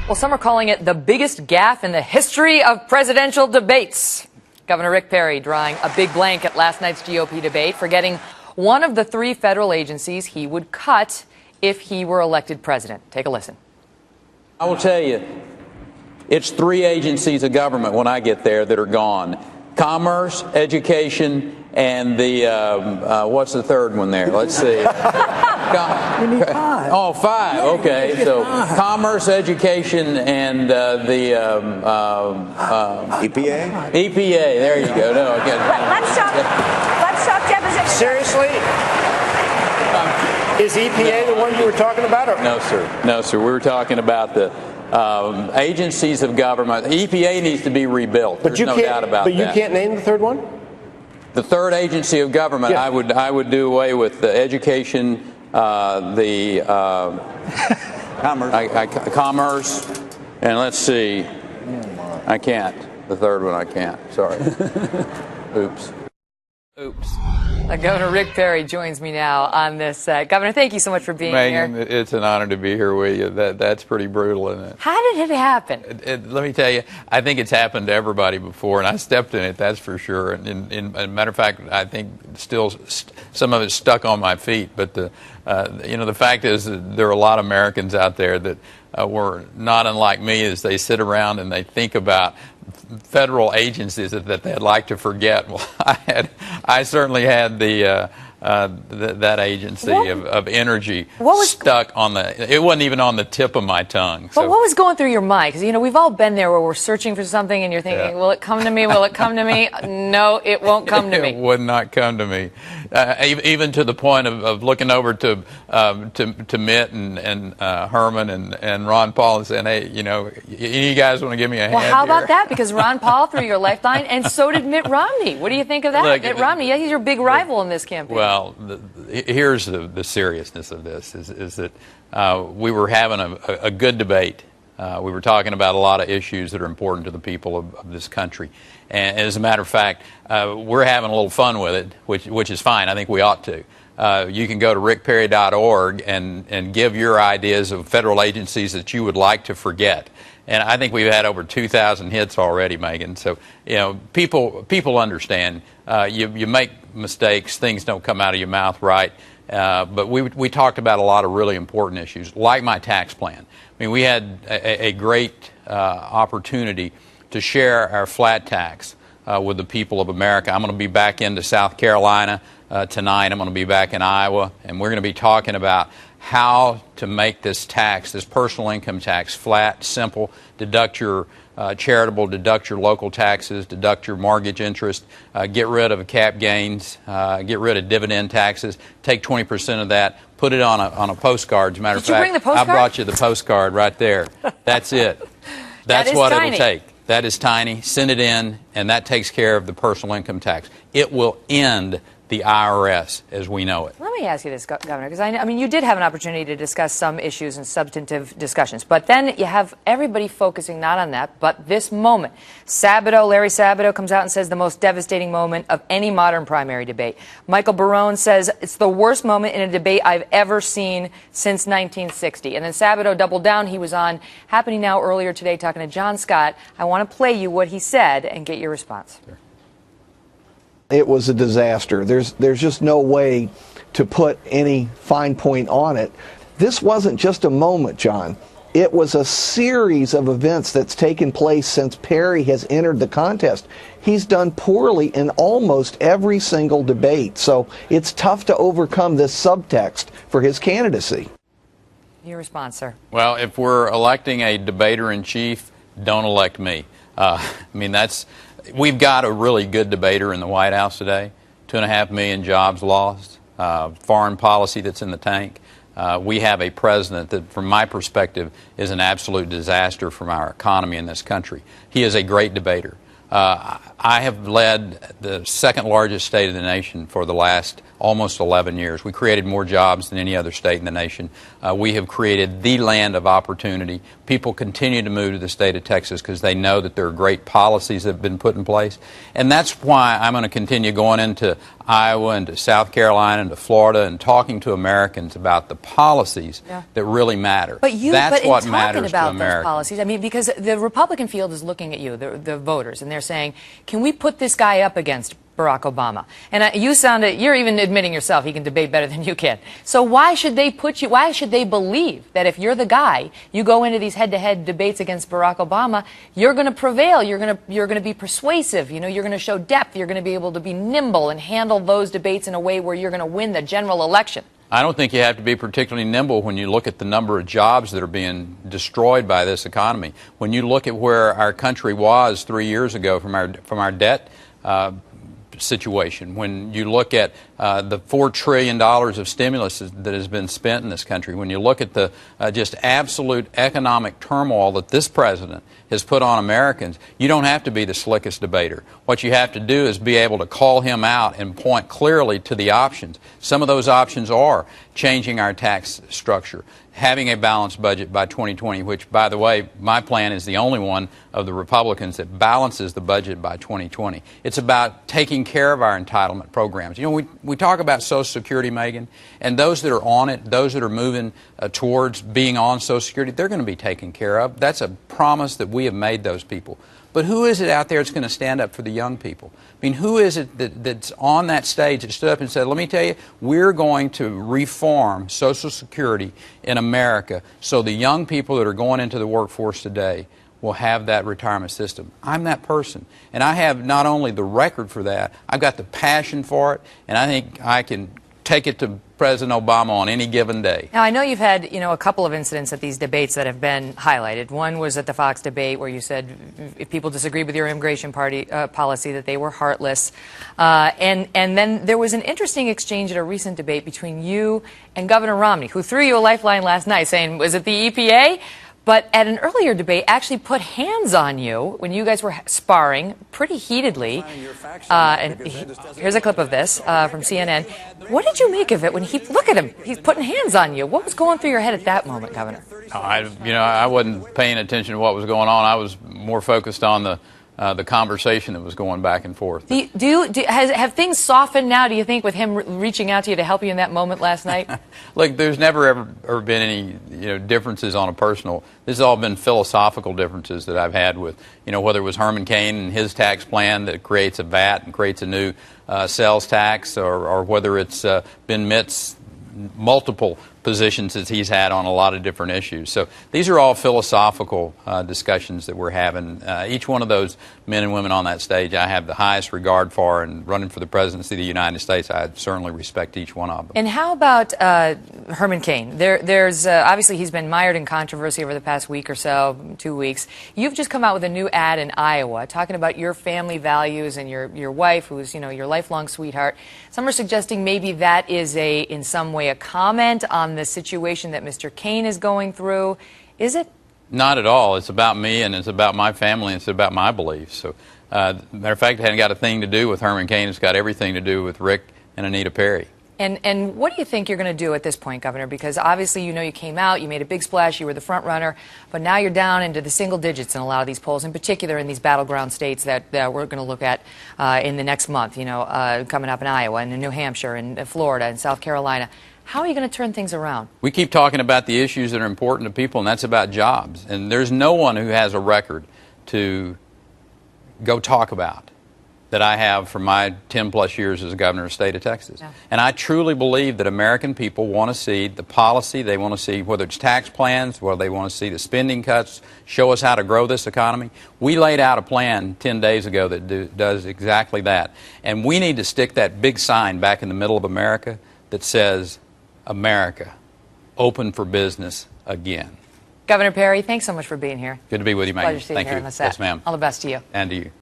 Well, some are calling it the biggest gaffe in the history of presidential debates. Governor Rick Perry drawing a big blank at last night's GOP debate, forgetting one of the 3 federal agencies he would cut if he were elected president. Take a listen. I will tell you, it's 3 agencies of government when I get there that are gone. Commerce, education, and the, what's the third one there? Let's see. You need 5. Oh, 5. Okay. So commerce, education, and the EPA? EPA. There you go. No, again. Let's talk deposition. Seriously? Is EPA the one you were talking about? Or? No, sir. No, sir. We were talking about the agencies of government. EPA needs to be rebuilt. There's no doubt about that. But you can't name the third one? The third agency of government, yeah. I would do away with the education, the commerce, and let's see. I can't. The third one I can't. Sorry. Oops. Governor Rick Perry joins me now on this. Governor, thank you so much for being Megan, here. it's an honor to be here with you. That's pretty brutal, isn't it? How did it happen? Let me tell you, I think it's happened to everybody before, and I stepped in it, that's for sure. And as a matter of fact, I think still some of it's stuck on my feet. But the fact is that there are a lot of Americans out there that were not unlike me as they sit around and they think about federal agencies that they'd like to forget. Well, I certainly had that agency of energy stuck on it wasn't even on the tip of my tongue. But what was going through your mind? Because, we've all been there where we're searching for something and you're thinking, will it come to me? Will it come to me? No, it won't come to me. It would not come to me. Even to the point of looking over to Mitt and Herman and Ron Paul and saying, hey, you guys want to give me a hand Well, how here? about that? Because Ron Paul threw your lifeline, and so did Mitt Romney. What do you think of that? Look, Mitt Romney, he's your big rival in this campaign. Well, here's the seriousness of this, is that we were having a good debate. We were talking about a lot of issues that are important to the people of this country. And as a matter of fact, we're having a little fun with it, which is fine. I think we ought to. You can go to rickperry.org and give your ideas of federal agencies that you would like to forget. And I think we've had over 2,000 hits already, Megan. So, people understand. You make mistakes. Things don't come out of your mouth right. But we talked about a lot of really important issues, like my tax plan. I mean, we had a great opportunity to share our flat tax with the people of America. I'm going to be back into South Carolina tonight. I'm going to be back in Iowa, and we're going to be talking about how to make this tax, this personal income tax, flat, simple, deduct your charitable, deduct your local taxes, deduct your mortgage interest, get rid of cap gains, get rid of dividend taxes, take 20% of that, put it on a postcard. As a matter of fact, bring the postcard? I brought you the postcard right there. That's it. That's what tiny. it'll take. That is tiny. Send it in, and that takes care of the personal income tax. It will end the IRS as we know it. Let me ask you this, Governor, because I mean, you did have an opportunity to discuss some issues and substantive discussions, but then you have everybody focusing not on that, but this moment. Larry Sabato comes out and says the most devastating moment of any modern primary debate. Michael Barone says it's the worst moment in a debate I've ever seen since 1960. And then Sabato doubled down. He was on Happening Now earlier today talking to John Scott. I want to play you what he said and get your response. Sure. It was a disaster. There's just no way to put any fine point on it. This wasn't just a moment, John. It was a series of events that's taken place since Perry has entered the contest. He's done poorly in almost every single debate, so it's tough to overcome this subtext for his candidacy. Your response, sir. Well, if we're electing a debater-in-chief, don't elect me. We've got a really good debater in the White House today. 2.5 million jobs lost, foreign policy that's in the tank. We have a president that, from my perspective, is an absolute disaster from our economy in this country. He is a great debater. I have led the second largest state of the nation for the last almost 11 years. We created more jobs than any other state in the nation. We have created the land of opportunity. People continue to move to the state of Texas because they know that there are great policies that have been put in place. And that's why I'm going to continue going into Iowa and to South Carolina and to Florida and talking to Americans about the policies that really matter. But you, That's but in what talking matters about to Americans. those policies, I mean, because the Republican field is looking at you, the voters, and they're saying, can we put this guy up against Barack Obama? And you're even admitting yourself he can debate better than you can. So why should they why should they believe that if you're the guy, you go into these head-to-head debates against Barack Obama, you're going to prevail, you're going to be persuasive, you're going to show depth, you're going to be able to be nimble and handle those debates in a way where you're going to win the general election? I don't think you have to be particularly nimble when you look at the number of jobs that are being destroyed by this economy. When you look at where our country was 3 years ago from our debt situation, when you look at the $4 trillion of stimulus that has been spent in this country, when you look at the just absolute economic turmoil that this president has put on Americans, you don't have to be the slickest debater. What you have to do is be able to call him out and point clearly to the options. Some of those options are changing our tax structure, having a balanced budget by 2020, which, by the way, my plan is the only one of the Republicans that balances the budget by 2020. It's about taking care of our entitlement programs. We talk about Social Security, Megan, and those that are on it, those that are moving towards being on Social Security, they're going to be taken care of. That's a promise that we have made those people. But who is it out there that's going to stand up for the young people? I mean, who is it that's on that stage that stood up and said, let me tell you, we're going to reform Social Security in America so the young people that are going into the workforce today will have that retirement system. I'm that person. And I have not only the record for that, I've got the passion for it, and I think I can take it to President Obama on any given day. Now, I know you've had, a couple of incidents at these debates that have been highlighted. One was at the Fox debate where you said if people disagreed with your immigration policy that they were heartless. And then there was an interesting exchange at a recent debate between you and Governor Romney, who threw you a lifeline last night saying, was it the EPA? But at an earlier debate, actually put hands on you when you guys were sparring pretty heatedly. And here's a clip of this from CNN. What did you make of it when look at him, he's putting hands on you? What was going through your head at that moment, Governor? I wasn't paying attention to what was going on. I was more focused on the conversation that was going back and forth. Have things softened now, do you think, with him reaching out to you to help you in that moment last night? Look, there's never ever been any differences on a personal. This has all been philosophical differences that I've had with whether it was Herman Cain and his tax plan that creates a VAT and creates a new sales tax, or whether it's been Mitt's multiple positions that he's had on a lot of different issues. So these are all philosophical discussions that we're having. Each one of those men and women on that stage I have the highest regard for, and running for the presidency of the United States, I certainly respect each one of them. And how about Herman Cain? There's obviously he's been mired in controversy over the past week or so, 2 weeks. You've just come out with a new ad in Iowa talking about your family values and your wife, who's your lifelong sweetheart. Some are suggesting maybe that is in some way a comment on the situation that Mr. Cain is going through. Is it? Not at all. It's about me, and it's about my family, and it's about my beliefs. So, matter of fact, it hadn't got a thing to do with Herman Cain. It's got everything to do with Rick and Anita Perry. And what do you think you're going to do at this point, Governor? Because obviously, you came out, you made a big splash, you were the front runner, but now you're down into the single digits in a lot of these polls, in particular in these battleground states that we're going to look at in the next month, coming up in Iowa and in New Hampshire and Florida and South Carolina. How are you going to turn things around? We keep talking about the issues that are important to people, and that's about jobs. And there's no one who has a record to go talk about that I have for my 10-plus years as a governor of the state of Texas. Yeah. And I truly believe that American people want to see the policy. They want to see whether it's tax plans, whether they want to see the spending cuts, show us how to grow this economy. We laid out a plan 10 days ago that does exactly that. And we need to stick that big sign back in the middle of America that says, America, open for business again. Governor Perry, thanks so much for being here. Good to be with you, Megan. Pleasure seeing you here on the set. Yes, ma'am. All the best to you. And to you.